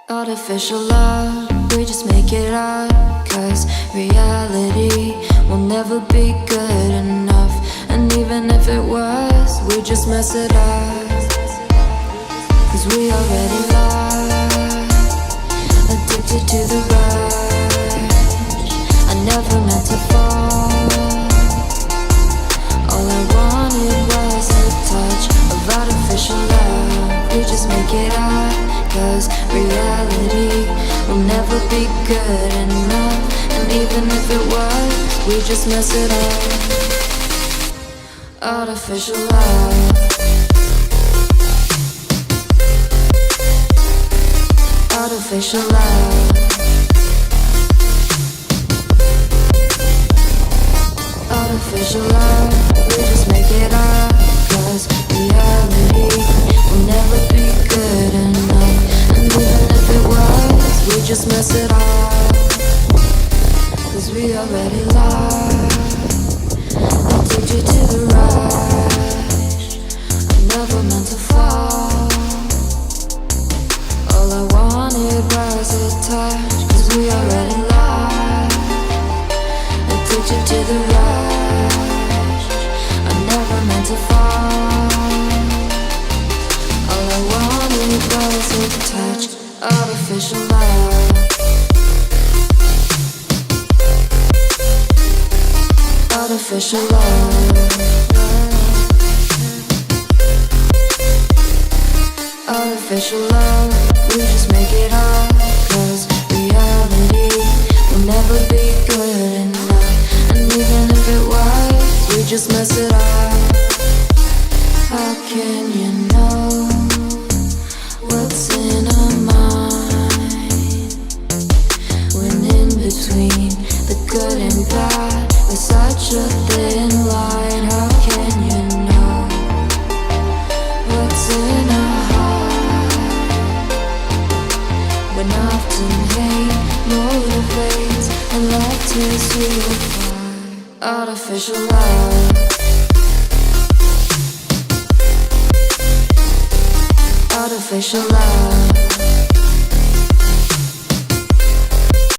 Artificial love, we just make it up. Cause reality will never be good enough. And even if it was, we just mess it up. Cause we already lost, addicted to the rush. I never meant to fall. All I wanted was a touch of artificial love. We just make it up. Cause reality will never be good enough. And even if it was, we just mess it up. Artificial love. Artificial love. Artificial love. We just make it up. Cause reality will never be good enough. And even if it was, we just mess it up. Cause we already lost, addicted to the rush. I never meant to fall. All I wanted was a touch. Cause we already lost, addicted to the rush. I never meant to fall. All I wanted was a touch. Artificial love. Artificial love. Artificial love. We just make it up. Cause reality will never be good enough. And even if it was, we just mess it up. How can you know what's in our mind when in between the good and bad there's such a thin line? How can you know what's in our heart when often hate motivates and love tears you apart? Artificial love. Artificial love.